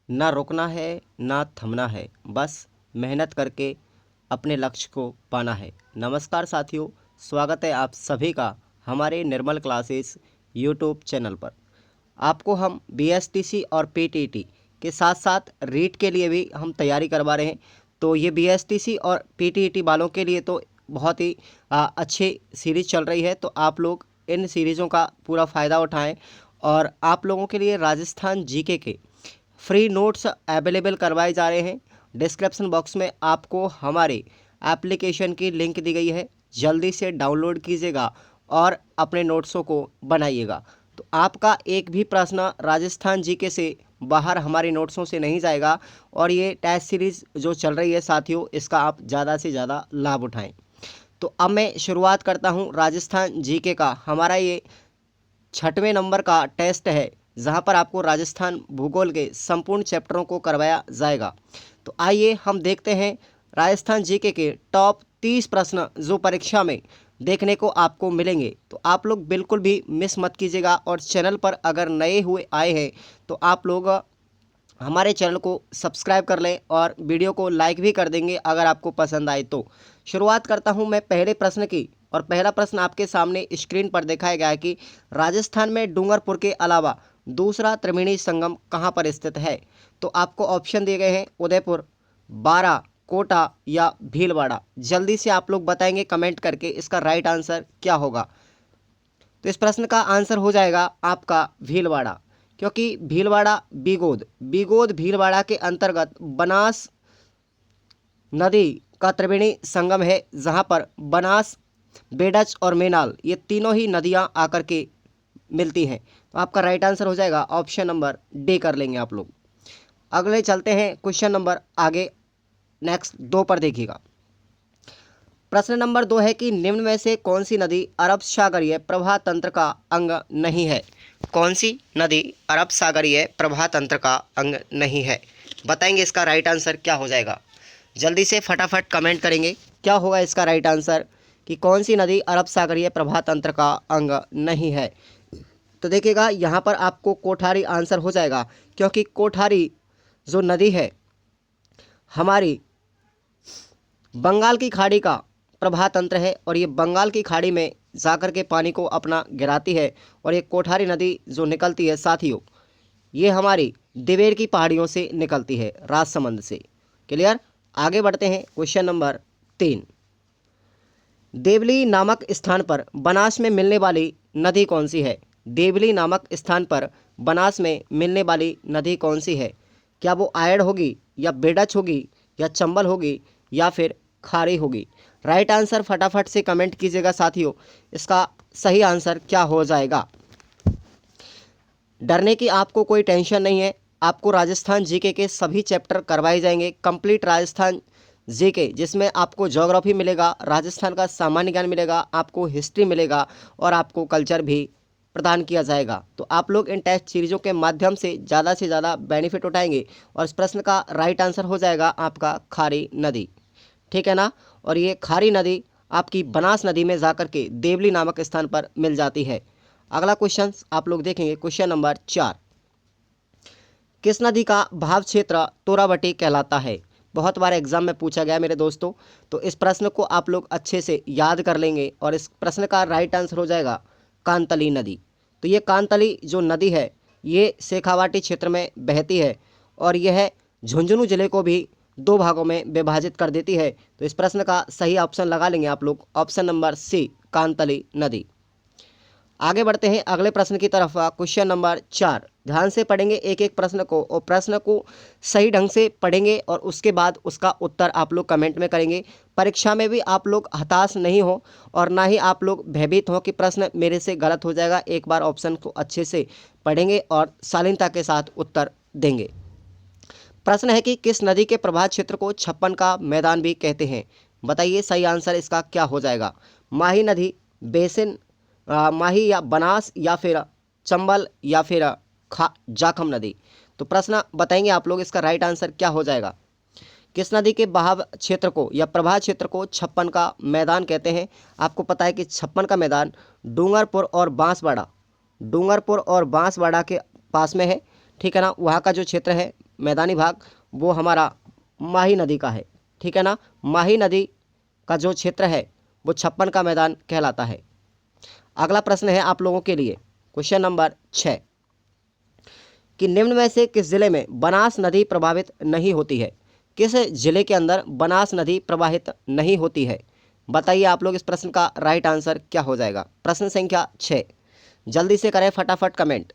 ना रुकना है ना थमना है, बस मेहनत करके अपने लक्ष्य को पाना है। नमस्कार साथियों, स्वागत है आप सभी का हमारे निर्मल क्लासेस यूट्यूब चैनल पर। आपको हम बीएसटीसी और पीटीटी के साथ साथ रीट के लिए भी हम तैयारी करवा रहे हैं। तो ये बीएसटीसी और पीटीटी वालों के लिए तो बहुत ही अच्छी सीरीज़ चल रही है, तो आप लोग इन सीरीज़ों का पूरा फ़ायदा उठाएं। और आप लोगों के लिए राजस्थान जीके के फ्री नोट्स अवेलेबल करवाए जा रहे हैं। डिस्क्रिप्शन बॉक्स में आपको हमारे एप्लीकेशन की लिंक दी गई है, जल्दी से डाउनलोड कीजिएगा और अपने नोट्सों को बनाइएगा। तो आपका एक भी प्रश्न राजस्थान जीके से बाहर हमारे नोट्सों से नहीं जाएगा। और ये टेस्ट सीरीज़ जो चल रही है साथियों, इसका आप ज़्यादा से ज़्यादा लाभ उठाएं। तो अब मैं शुरुआत करता हूँ राजस्थान जीके का। हमारा ये 6वें नंबर का टेस्ट है, जहां पर आपको राजस्थान भूगोल के संपूर्ण चैप्टरों को करवाया जाएगा। तो आइए हम देखते हैं राजस्थान जीके के टॉप 30 प्रश्न जो परीक्षा में देखने को आपको मिलेंगे। तो आप लोग बिल्कुल भी मिस मत कीजिएगा, और चैनल पर अगर नए हुए आए हैं तो आप लोग हमारे चैनल को सब्सक्राइब कर लें और वीडियो को लाइक भी कर देंगे अगर आपको पसंद आए तो। शुरुआत करता हूं मैं पहले प्रश्न की, और पहला प्रश्न आपके सामने स्क्रीन पर दिखाया गया है कि राजस्थान में डूंगरपुर के अलावा दूसरा त्रिवेणी संगम कहां पर स्थित है। तो आपको ऑप्शन दिए गए हैं उदयपुर, बारा, कोटा या भीलवाड़ा। जल्दी से आप लोग बताएंगे कमेंट करके इसका राइट आंसर क्या होगा। तो इस प्रश्न का आंसर हो जाएगा आपका भीलवाड़ा, क्योंकि भीलवाड़ा बीगोद बीगोद भीलवाड़ा के अंतर्गत बनास नदी का त्रिवेणी संगम है, जहां पर बनास, बेडच और मेनाल ये तीनों ही नदियां आकर के मिलती हैं। तो आपका राइट आंसर हो जाएगा ऑप्शन नंबर डी कर लेंगे आप लोग। अगले चलते हैं क्वेश्चन नंबर आगे नेक्स्ट 2 पर देखिएगा। प्रश्न नंबर 2 है कि निम्न में से कौन सी नदी अरब सागरीय प्रवाह तंत्र का अंग नहीं है। कौन सी नदी अरब सागरीय प्रवाह तंत्र का अंग नहीं है, बताएंगे इसका राइट आंसर क्या हो जाएगा। जल्दी से फटाफट कमेंट करेंगे क्या होगा इसका राइट आंसर, कि कौन सी नदी अरब सागरीय प्रवाह तंत्र का अंग नहीं है। तो देखिएगा यहाँ पर आपको कोठारी आंसर हो जाएगा, क्योंकि कोठारी जो नदी है हमारी बंगाल की खाड़ी का प्रवाह तंत्र है, और ये बंगाल की खाड़ी में जाकर के पानी को अपना गिराती है। और ये कोठारी नदी जो निकलती है साथियों, ये हमारी दिवेर की पहाड़ियों से निकलती है, राजसमंद से। क्लियर। आगे बढ़ते हैं क्वेश्चन नंबर 3। देवली नामक स्थान पर बनास में मिलने वाली नदी कौन सी है। देवली नामक स्थान पर बनास में मिलने वाली नदी कौन सी है। क्या वो आयड़ होगी, या बेडच होगी, या चंबल होगी, या फिर खारी होगी। राइट आंसर फटाफट से कमेंट कीजिएगा साथियों, इसका सही आंसर क्या हो जाएगा। डरने की आपको कोई टेंशन नहीं है, आपको राजस्थान जीके के सभी चैप्टर करवाए जाएंगे। कंप्लीट राजस्थान जीके, जिसमें आपको ज्योग्राफी मिलेगा, राजस्थान का सामान्य ज्ञान मिलेगा, आपको हिस्ट्री मिलेगा और आपको कल्चर भी प्रदान किया जाएगा। तो आप लोग इन टेस्ट सीरीजों के माध्यम से ज़्यादा बेनिफिट उठाएंगे, और इस प्रश्न का राइट आंसर हो जाएगा आपका खारी नदी। ठीक है ना। और ये खारी नदी आपकी बनास नदी में जाकर के देवली नामक स्थान पर मिल जाती है। अगला क्वेश्चन आप लोग देखेंगे क्वेश्चन नंबर 4। किस नदी का भाव क्षेत्र तोरावटी कहलाता है। बहुत बार एग्जाम में पूछा गया मेरे दोस्तों, तो इस प्रश्न को आप लोग अच्छे से याद कर लेंगे, और इस प्रश्न का राइट आंसर हो जाएगा कांतली नदी। तो ये कांतली जो नदी है ये शेखावाटी क्षेत्र में बहती है, और यह झुंझुनू जिले को भी 2 भागों में विभाजित कर देती है। तो इस प्रश्न का सही ऑप्शन लगा लेंगे आप लोग, ऑप्शन नंबर सी कांतली नदी। आगे बढ़ते हैं अगले प्रश्न की तरफ। क्वेश्चन नंबर 4 ध्यान से पढ़ेंगे एक एक प्रश्न को, और प्रश्न को सही ढंग से पढ़ेंगे, और उसके बाद उसका उत्तर आप लोग कमेंट में करेंगे। परीक्षा में भी आप लोग हताश नहीं हो, और ना ही आप लोग भयभीत हो कि प्रश्न मेरे से गलत हो जाएगा। एक बार ऑप्शन को अच्छे से पढ़ेंगे और शालीनता के साथ उत्तर देंगे। प्रश्न है कि किस नदी के प्रवाह क्षेत्र को छप्पन का मैदान भी कहते हैं। बताइए सही आंसर इसका क्या हो जाएगा। माही नदी, बेसिन, माही या बनास, या फिर चंबल, या फिर जाखम नदी। तो प्रश्न बताएंगे आप लोग, इसका राइट आंसर क्या हो जाएगा। किस नदी के बहाव क्षेत्र को या प्रवाह क्षेत्र को छप्पन का मैदान कहते हैं। आपको पता है कि छप्पन का मैदान डूंगरपुर और बांसवाड़ा के पास में है। ठीक है ना, वहाँ का जो क्षेत्र है मैदानी भाग वो हमारा माही नदी का है, ठीक है ना। माही नदी का जो क्षेत्र है वो 56 का मैदान कहलाता है। अगला प्रश्न है आप लोगों के लिए, क्वेश्चन नंबर 6 कि निम्न में से किस जिले में बनास नदी प्रभावित नहीं होती है। किस जिले के अंदर बनास नदी प्रवाहित नहीं होती है, बताइए आप लोग। इस प्रश्न का राइट आंसर क्या हो जाएगा। प्रश्न संख्या 6, जल्दी से करें फटाफट कमेंट।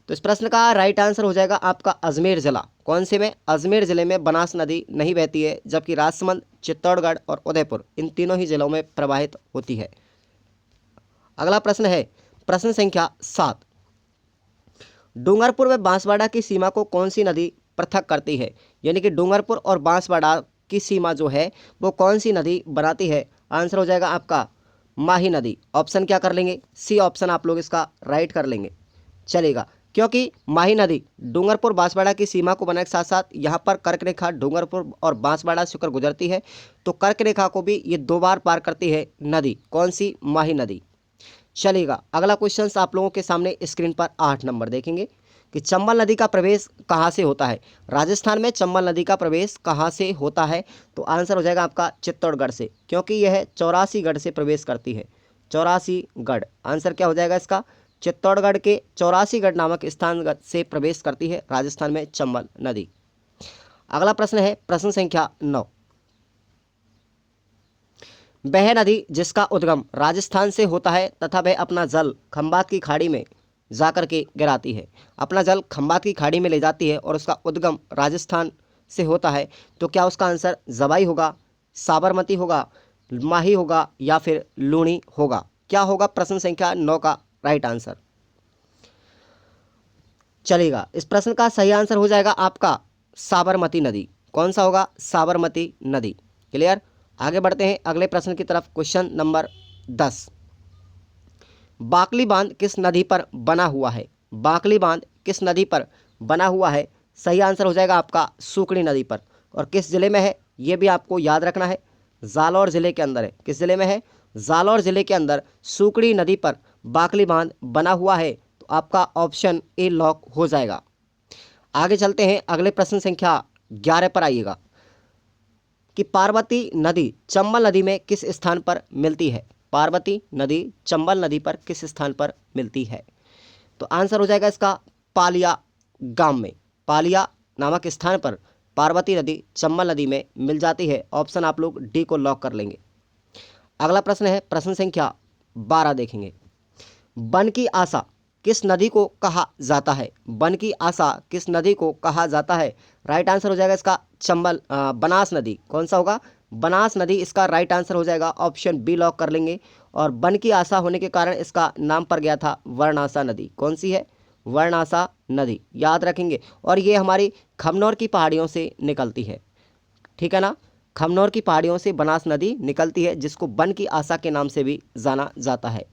तो इस प्रश्न का राइट आंसर हो जाएगा आपका अजमेर जिला। कौन से में? अजमेर जिले में बनास नदी नहीं बहती है, जबकि राजसमंद, चित्तौड़गढ़ और उदयपुर इन तीनों ही जिलों में प्रवाहित होती है। अगला प्रश्न है प्रश्न संख्या 7, डूंगरपुर व बांसवाड़ा की सीमा को कौन सी नदी पृथक करती है। यानी कि डूंगरपुर और बांसवाड़ा की सीमा जो है वो कौन सी नदी बनाती है। आंसर हो जाएगा आपका माही नदी। ऑप्शन क्या कर लेंगे? सी ऑप्शन आप लोग इसका राइट कर लेंगे, चलेगा। क्योंकि माही नदी डूंगरपुर बांसवाड़ा की सीमा को बनाने के साथ साथ यहाँ पर कर्क रेखा डूंगरपुर और बांसवाड़ा से होकर गुजरती है, तो कर्क रेखा को भी ये 2 बार पार करती है नदी। कौन सी? माही नदी। चलेगा, अगला क्वेश्चन आप लोगों के सामने स्क्रीन पर 8 नंबर देखेंगे कि चंबल नदी का प्रवेश कहाँ से होता है। राजस्थान में चंबल नदी का प्रवेश कहाँ से होता है, तो आंसर हो जाएगा आपका चित्तौड़गढ़ से, क्योंकि यह 84गढ़ से प्रवेश करती है। 84गढ़ आंसर क्या हो जाएगा इसका? चित्तौड़गढ़ के 84गढ़ नामक स्थान से प्रवेश करती है राजस्थान में चंबल नदी। अगला प्रश्न है प्रश्न संख्या 9, वह नदी जिसका उद्गम राजस्थान से होता है तथा वह अपना जल खंबात की खाड़ी में जाकर के गिराती है। अपना जल खंबात की खाड़ी में ले जाती है और उसका उद्गम राजस्थान से होता है, तो क्या उसका आंसर जवाई होगा, साबरमती होगा, माही होगा या फिर लूणी होगा? क्या होगा प्रश्न संख्या 9 का राइट आंसर? चलेगा, इस प्रश्न का सही आंसर हो जाएगा आपका साबरमती नदी। कौन सा होगा? साबरमती नदी। क्लियर। आगे बढ़ते हैं अगले प्रश्न की तरफ। क्वेश्चन नंबर 10, बाकली बांध किस नदी पर बना हुआ है। बाकली बांध किस नदी पर बना हुआ है? सही आंसर हो जाएगा आपका सूकड़ी नदी पर। और किस जिले में है ये भी आपको याद रखना है, जालौर जिले के अंदर है। किस जिले में है? जालौर जिले के अंदर सूकड़ी नदी पर बाकली बांध बना हुआ है, तो आपका ऑप्शन ए लॉक हो जाएगा। आगे चलते हैं अगले प्रश्न संख्या 11 पर आइएगा कि पार्वती नदी चंबल नदी में किस स्थान पर मिलती है। पार्वती नदी चंबल नदी पर किस स्थान पर मिलती है, तो आंसर हो जाएगा इसका पालिया गांव में। पालिया नामक स्थान पर पार्वती नदी चंबल नदी में मिल जाती है। ऑप्शन आप लोग डी को लॉक कर लेंगे। अगला प्रश्न है प्रश्न संख्या 12 देखेंगे, वन की आशा किस नदी को कहा जाता है। वन की आशा किस नदी को कहा जाता है? राइट आंसर हो जाएगा इसका बनास नदी। कौन सा होगा? बनास नदी इसका राइट आंसर हो जाएगा। ऑप्शन बी लॉक कर लेंगे। और वन की आशा होने के कारण इसका नाम पड़ गया था वर्णासा नदी। कौन सी है? वर्णासा नदी, याद रखेंगे। और ये हमारी खमनौर की पहाड़ियों से निकलती है, ठीक है ना। खमनौर की पहाड़ियों से बनास नदी निकलती है, जिसको वन की आशा के नाम से भी जाना जाता है।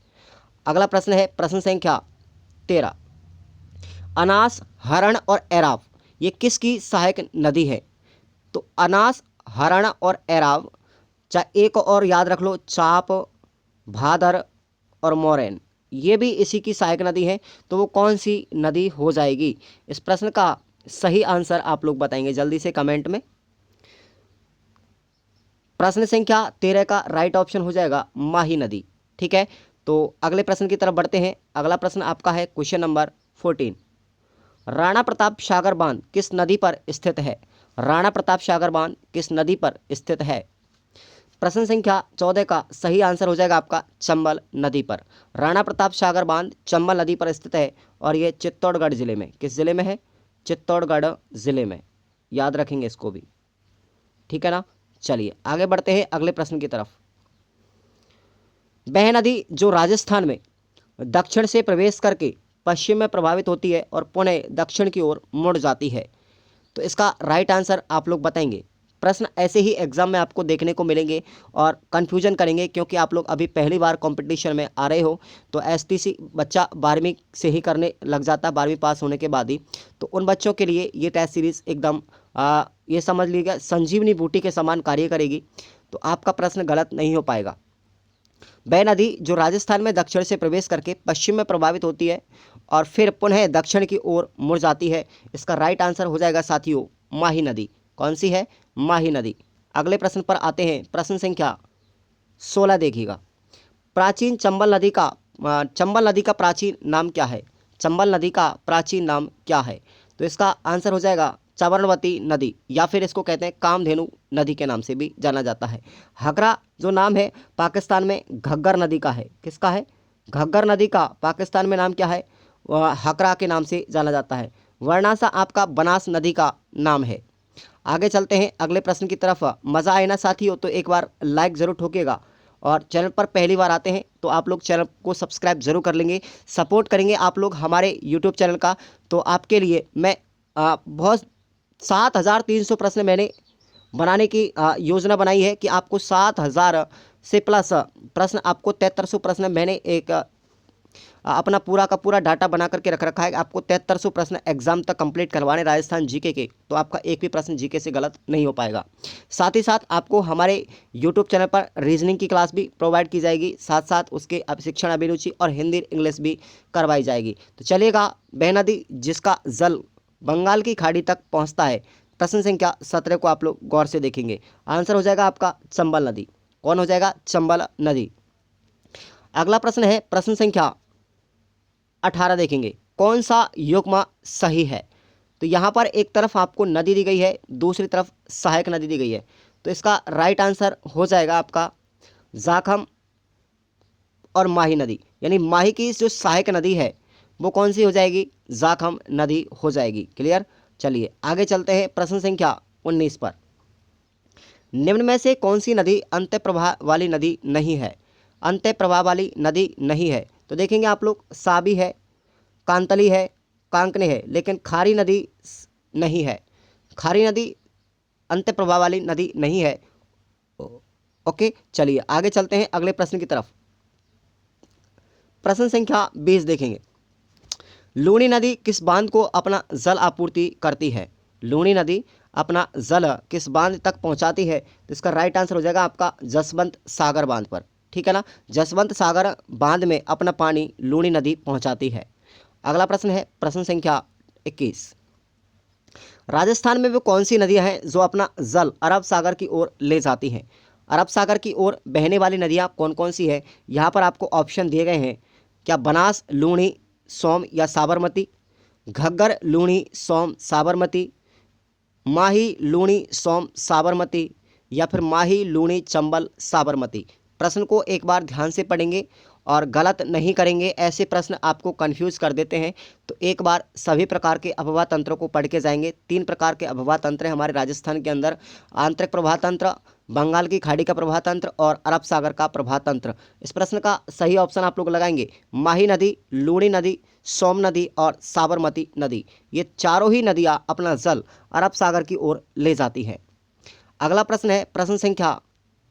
अगला प्रश्न है प्रश्न संख्या 13, अनास, हरण और एराव ये किसकी सहायक नदी है। तो अनास, हरण और एराव, चाहे एक और याद रख लो, चाप, भादर और मोरैन, ये भी इसी की सहायक नदी है। तो वो कौन सी नदी हो जाएगी? इस प्रश्न का सही आंसर आप लोग बताएंगे जल्दी से कमेंट में। प्रश्न संख्या 13 का राइट ऑप्शन हो जाएगा माही नदी, ठीक है। तो अगले प्रश्न की तरफ बढ़ते हैं। अगला प्रश्न आपका है क्वेश्चन नंबर 14, राणा प्रताप सागर बांध किस नदी पर स्थित है। राणा प्रताप सागर बांध किस नदी पर स्थित है? प्रश्न संख्या 14 का सही आंसर हो जाएगा आपका चंबल नदी पर। राणा प्रताप सागर बांध चंबल नदी पर स्थित है और ये चित्तौड़गढ़ जिले में, किस जिले में है? चित्तौड़गढ़ जिले में, याद रखेंगे इसको भी, ठीक है ना। चलिए आगे बढ़ते हैं अगले प्रश्न की तरफ। वह नदी जो राजस्थान में दक्षिण से प्रवेश करके पश्चिम में प्रभावित होती है और पुनः दक्षिण की ओर मुड़ जाती है, तो इसका राइट आंसर आप लोग बताएंगे। प्रश्न ऐसे ही एग्जाम में आपको देखने को मिलेंगे और कन्फ्यूजन करेंगे, क्योंकि आप लोग अभी पहली बार कंपटीशन में आ रहे हो। तो एसटीसी बच्चा 12वीं से ही करने लग जाता है, 12वीं पास होने के बाद ही। तो उन बच्चों के लिए ये टेस्ट सीरीज़ एकदम ये समझ लीजिएगा संजीवनी बूटी के समान कार्य करेगी, तो आपका प्रश्न गलत नहीं हो पाएगा। वह नदी जो राजस्थान में दक्षिण से प्रवेश करके पश्चिम में प्रभावित होती है और फिर पुनः दक्षिण की ओर मुड़ जाती है। इसका राइट आंसर हो जाएगा साथियों माही नदी। कौन सी है? माही नदी। अगले प्रश्न पर आते हैं, प्रश्न संख्या 16 देखिएगा। प्राचीन चंबल नदी का प्राचीन नाम क्या है? चंबल नदी का प्राचीन नाम क्या है? तो इसका आंसर हो जाएगा चबरणवती नदी, या फिर इसको कहते हैं कामधेनु नदी के नाम से भी जाना जाता है। हकरा जो नाम है पाकिस्तान में घग्गर नदी का है। किसका है? घग्गर नदी का पाकिस्तान में नाम क्या है? वह हकरा के नाम से जाना जाता है। वर्णासा आपका बनास नदी का नाम है। आगे चलते हैं अगले प्रश्न की तरफ। मज़ा आए ना साथियों तो एक बार लाइक ज़रूर ठोकिएगा, और चैनल पर पहली बार आते हैं तो आप लोग चैनल को सब्सक्राइब जरूर कर लेंगे, सपोर्ट करेंगे आप लोग हमारे यूट्यूब चैनल का। तो आपके लिए मैं बहुत 7300 प्रश्न मैंने बनाने की योजना बनाई है कि आपको 7000 से प्लस प्रश्न, आपको 7300 प्रश्न मैंने एक अपना पूरा का पूरा डाटा बना करके रख रखा है। आपको 7300 प्रश्न एग्जाम तक कंप्लीट करवाने राजस्थान जीके के, तो आपका एक भी प्रश्न जीके से गलत नहीं हो पाएगा। साथ ही साथ आपको हमारे यूट्यूब चैनल पर रीजनिंग की क्लास भी प्रोवाइड की जाएगी, साथ साथ उसके शिक्षण अभिरुचि और हिंदी इंग्लिश भी करवाई जाएगी। तो चलिएगा, वह नदी जिसका जल बंगाल की खाड़ी तक पहुँचता है। प्रश्न संख्या 17 को आप लोग गौर से देखेंगे, आंसर हो जाएगा आपका चंबल नदी। कौन हो जाएगा? चंबल नदी। अगला प्रश्न है प्रश्न संख्या 18 देखेंगे, कौन सा युग्म सही है? तो यहाँ पर एक तरफ आपको नदी दी गई है, दूसरी तरफ सहायक नदी दी गई है। तो इसका राइट आंसर हो जाएगा आपका जाखम और माही नदी, यानी माही की जो सहायक नदी है वो कौन सी हो जाएगी? जाखम नदी हो जाएगी। क्लियर? चलिए आगे चलते हैं प्रश्न संख्या 19 पर। निम्न में से कौन सी नदी अंत्य प्रवाह वाली नदी नहीं है? अंत्य प्रवाह वाली नदी नहीं है। तो देखेंगे आप लोग, साबी है, कांतली है, कांकने है, लेकिन खारी नदी नहीं है। खारी नदी अंत्य प्रवाह वाली नदी नहीं है। ओके, चलिए आगे चलते हैं अगले प्रश्न की तरफ। प्रश्न संख्या 20 देखेंगे, लूनी नदी किस बांध को अपना जल आपूर्ति करती है? लूनी नदी अपना जल किस बांध तक पहुंचाती है? तो इसका राइट आंसर हो जाएगा आपका जसवंत सागर बांध पर। ठीक है ना, जसवंत सागर बांध में अपना पानी लूनी नदी पहुंचाती है। अगला प्रश्न है प्रश्न संख्या 21, राजस्थान में वो कौन सी नदियां हैं जो अपना जल अरब सागर की ओर ले जाती हैं? अरब सागर की ओर बहने वाली नदियां कौन कौन सी है? यहाँ पर आपको ऑप्शन दिए गए हैं, क्या बनास, लूणी, सोम या साबरमती? घग्गर, लूणी, सोम, साबरमती, माही, लूणी, सोम, साबरमती, या फिर माही, लूणी, चंबल, साबरमती? प्रश्न को एक बार ध्यान से पढ़ेंगे और गलत नहीं करेंगे, ऐसे प्रश्न आपको कंफ्यूज कर देते हैं। तो एक बार सभी प्रकार के अफवाह तंत्रों को पढ़ के जाएंगे। 3 प्रकार के अफवाह तंत्र हैं हमारे राजस्थान के अंदर, आंतरिक प्रवाह तंत्र, बंगाल की खाड़ी का प्रवाह तंत्र और अरब सागर का प्रवाह तंत्र। इस प्रश्न का सही ऑप्शन आप लोग लगाएंगे माही नदी, लूणी नदी, सोम नदी और साबरमती नदी। ये चारों ही नदियाँ अपना जल अरब सागर की ओर ले जाती हैं। अगला प्रश्न है प्रश्न संख्या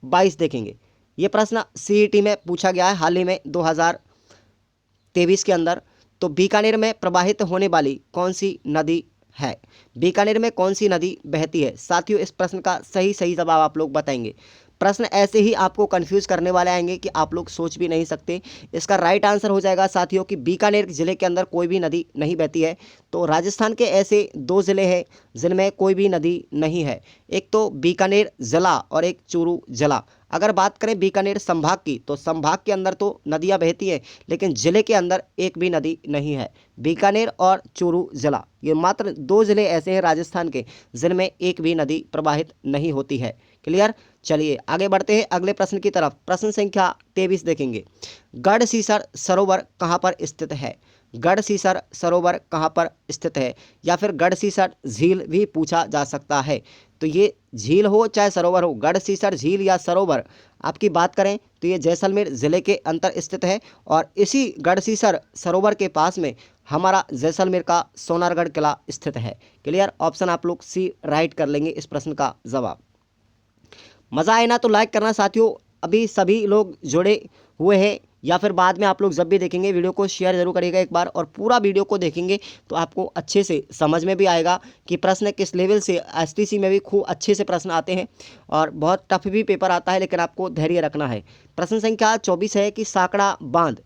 22 देखेंगे। ये प्रश्न सीईटी में पूछा गया है हाल ही में 2023 के अंदर। तो बीकानेर में प्रवाहित होने वाली कौन सी नदी है? बीकानेर में कौन सी नदी बहती है? साथियों, इस प्रश्न का सही जवाब आप लोग बताएंगे। प्रश्न ऐसे ही आपको कंफ्यूज करने वाले आएंगे कि आप लोग सोच भी नहीं सकते। इसका राइट आंसर हो जाएगा साथियों कि बीकानेर जिले के अंदर कोई भी नदी नहीं बहती है। तो राजस्थान के ऐसे 2 ज़िले हैं जिनमें कोई भी नदी नहीं है, एक तो बीकानेर जिला और एक चूरू जिला। अगर बात करें बीकानेर संभाग की, तो संभाग के अंदर तो नदियां बहती हैं, लेकिन ज़िले के अंदर एक भी नदी नहीं है। बीकानेर और चूरू जिला, ये मात्र 2 ज़िले ऐसे हैं राजस्थान के जिनमें एक भी नदी प्रवाहित नहीं होती है। क्लियर? चलिए आगे बढ़ते हैं अगले प्रश्न की तरफ। प्रश्न संख्या 23 देखेंगे, गढ़सीसर सरोवर कहाँ पर स्थित है? गढ़सीसर सरोवर कहाँ पर स्थित है? या फिर गढ़सीसर झील भी पूछा जा सकता है। तो ये झील हो चाहे सरोवर हो, गढ़सीसर झील या सरोवर आपकी बात करें तो ये जैसलमेर ज़िले के अंतर स्थित है, और इसी गढ़सीसर सरोवर के पास में हमारा जैसलमेर का सोनारगढ़ किला स्थित है। क्लियर? ऑप्शन आप लोग सी राइट कर लेंगे इस प्रश्न का जवाब। मज़ा आए ना तो लाइक करना साथियों। अभी सभी लोग जुड़े हुए हैं, या फिर बाद में आप लोग जब भी देखेंगे वीडियो को शेयर जरूर करिएगा एक बार, और पूरा वीडियो को देखेंगे तो आपको अच्छे से समझ में भी आएगा कि प्रश्न किस लेवल से। एसटीसी में भी खूब अच्छे से प्रश्न आते हैं और बहुत टफ भी पेपर आता है, लेकिन आपको धैर्य रखना है। प्रश्न संख्या 24 है कि साकड़ा बांध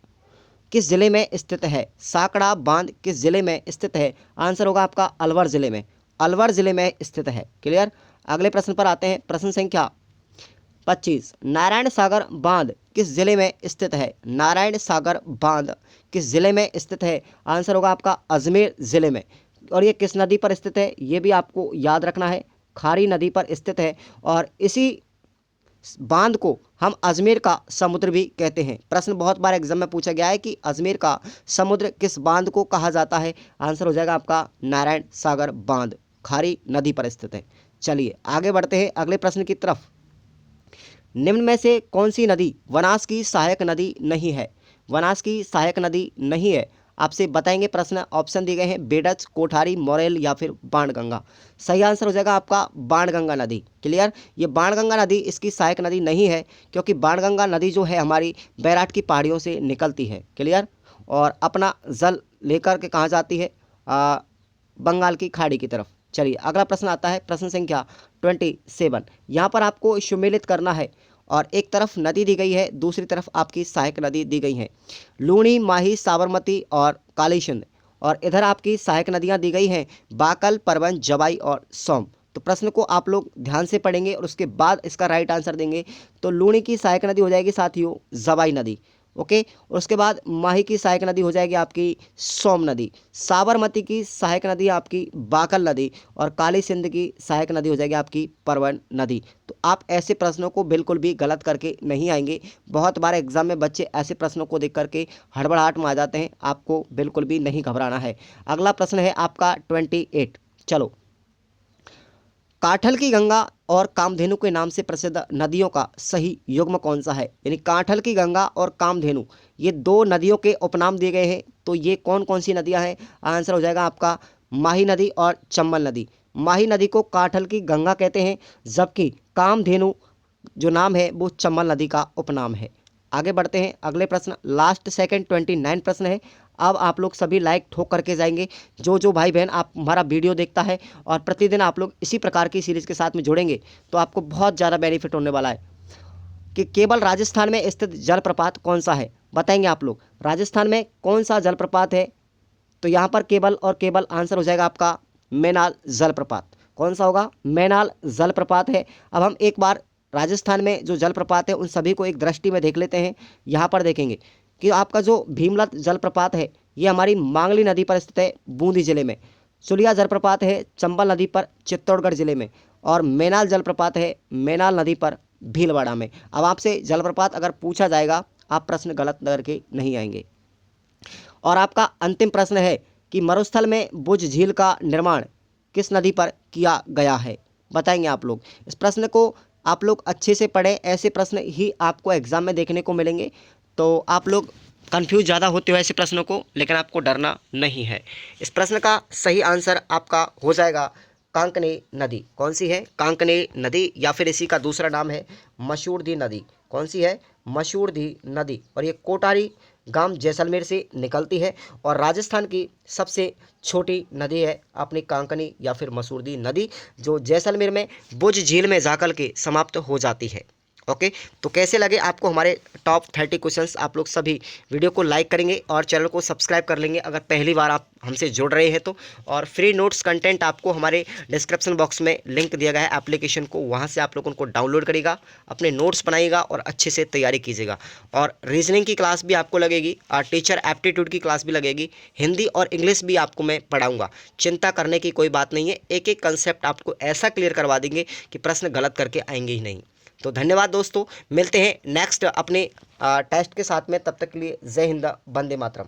किस जिले में स्थित है? साकड़ा बांध किस जिले में स्थित है? आंसर होगा आपका अलवर जिले में, अलवर जिले में स्थित है। क्लियर। अगले प्रश्न पर आते हैं, प्रश्न संख्या 25। नारायण सागर बांध किस जिले में स्थित है? नारायण सागर बांध किस जिले में स्थित है? आंसर होगा आपका अजमेर जिले में। और ये किस नदी पर स्थित है? ये भी आपको याद रखना है, खारी नदी पर स्थित है। और इसी बांध को हम अजमेर का समुद्र भी कहते हैं। प्रश्न बहुत बार एग्जाम में पूछा गया है कि अजमेर का समुद्र किस बांध को कहा जाता है? आंसर हो जाएगा आपका नारायण सागर बांध, खारी नदी पर स्थित है। चलिए आगे बढ़ते हैं अगले प्रश्न की तरफ। निम्न में से कौन सी नदी वनास की सहायक नदी नहीं है? वनास की सहायक नदी नहीं है, आपसे बताएंगे। प्रश्न ऑप्शन दिए गए हैं, बेडच, कोठारी, मोरेल या फिर बाणगंगा। सही आंसर हो जाएगा आपका बाणगंगा नदी। क्लियर। ये बाणगंगा नदी इसकी सहायक नदी नहीं है, क्योंकि बाणगंगा नदी जो है हमारी बैराट की पहाड़ियों से निकलती है। क्लियर। और अपना जल लेकर के कहाँ जाती है? बंगाल की खाड़ी की तरफ। चलिए अगला प्रश्न आता है, प्रश्न संख्या 27। यहाँ पर आपको सुमेलित करना है और एक तरफ नदी दी गई है, दूसरी तरफ आपकी सहायक नदी दी गई है, लूणी, माही, साबरमती और कालीसिंध। और इधर आपकी सहायक नदियाँ दी गई हैं, बाकल, परवन, जवाई और सोम। तो प्रश्न को आप लोग ध्यान से पढ़ेंगे और उसके बाद इसका राइट आंसर देंगे। तो लूणी की सहायक नदी हो जाएगी साथियों जवाई नदी। ओके। और उसके बाद माही की सहायक नदी हो जाएगी आपकी सोम नदी, साबरमती की सहायक नदी आपकी बाकल नदी और काली सिंध की सहायक नदी हो जाएगी आपकी परवन नदी। तो आप ऐसे प्रश्नों को बिल्कुल भी गलत करके नहीं आएंगे। बहुत बार एग्जाम में बच्चे ऐसे प्रश्नों को देख करके हड़बड़ाहट में आ जाते हैं, आपको बिल्कुल भी नहीं घबराना है। अगला प्रश्न है आपका 28। चलो, काठल की गंगा और कामधेनु के नाम से प्रसिद्ध नदियों का सही युग्म कौन सा है? यानी काठल की गंगा और कामधेनु, ये दो नदियों के उपनाम दिए गए हैं। तो ये कौन कौन सी नदियां हैं? आंसर हो जाएगा आपका माही नदी और चंबल नदी। माही नदी को काठल की गंगा कहते हैं, जबकि कामधेनु जो नाम है वो चंबल नदी का उपनाम है। आगे बढ़ते हैं, अगले प्रश्न लास्ट सेकंड 29 प्रश्न है। अब आप लोग सभी लाइक ठोक करके जाएंगे। जो जो भाई बहन आप हमारा वीडियो देखता है और प्रतिदिन आप लोग इसी प्रकार की सीरीज़ के साथ में जुड़ेंगे तो आपको बहुत ज़्यादा बेनिफिट होने वाला है। कि केवल राजस्थान में स्थित जलप्रपात कौन सा है? बताएंगे आप लोग, राजस्थान में कौन सा जलप्रपात है? तो यहाँ पर केवल और केवल आंसर हो जाएगा आपका मैनाल जलप्रपात। कौन सा होगा? मैनाल जलप्रपात है। अब हम एक बार राजस्थान में जो जलप्रपात है उन सभी को एक दृष्टि में देख लेते हैं। यहाँ पर देखेंगे कि आपका जो भीमलत जलप्रपात है ये हमारी मांगली नदी पर स्थित है, बूंदी जिले में। सुलिया जलप्रपात है चंबल नदी पर, चित्तौड़गढ़ जिले में। और मैनाल जलप्रपात है मैनाल नदी पर, भीलवाड़ा में। अब आपसे जलप्रपात अगर पूछा जाएगा आप प्रश्न गलत करके नहीं आएंगे। और आपका अंतिम प्रश्न है कि मरुस्थल में बुझ झील का निर्माण किस नदी पर किया गया है? बताएंगे आप लोग। इस प्रश्न को आप लोग अच्छे से पढ़ें, ऐसे प्रश्न ही आपको एग्जाम में देखने को मिलेंगे। तो आप लोग कंफ्यूज ज़्यादा होते हो ऐसे प्रश्नों को, लेकिन आपको डरना नहीं है। इस प्रश्न का सही आंसर आपका हो जाएगा कांकनी नदी। कौन सी है? कांकनी नदी, या फिर इसी का दूसरा नाम है मशहूरदी नदी। कौन सी है? मशहूरदी नदी। और ये कोटारी गांव जैसलमेर से निकलती है और राजस्थान की सबसे छोटी नदी है अपनी कांकनी या फिर मसूरदी नदी, जो जैसलमेर में बुझ झील में जाकर के समाप्त हो जाती है। ओके। तो कैसे लगे आपको हमारे टॉप 30 क्वेश्चंस? आप लोग सभी वीडियो को लाइक करेंगे और चैनल को सब्सक्राइब कर लेंगे अगर पहली बार आप हमसे जुड़ रहे हैं तो। और फ्री नोट्स कंटेंट आपको हमारे डिस्क्रिप्शन बॉक्स में लिंक दिया गया है एप्लीकेशन को, वहां से आप लोग उनको डाउनलोड करिएगा, अपने नोट्स बनाइएगा और अच्छे से तैयारी कीजिएगा। और रीजनिंग की क्लास भी आपको लगेगी और टीचर एप्टीट्यूड की क्लास भी लगेगी, हिंदी और इंग्लिश भी आपको मैं पढ़ाऊँगा। चिंता करने की कोई बात नहीं है, एक एक कंसेप्ट आपको ऐसा क्लियर करवा देंगे कि प्रश्न गलत करके आएंगे ही नहीं। तो धन्यवाद दोस्तों, मिलते हैं नेक्स्ट अपने टेस्ट के साथ में। तब तक के लिए जय हिंद, वंदे मातरम।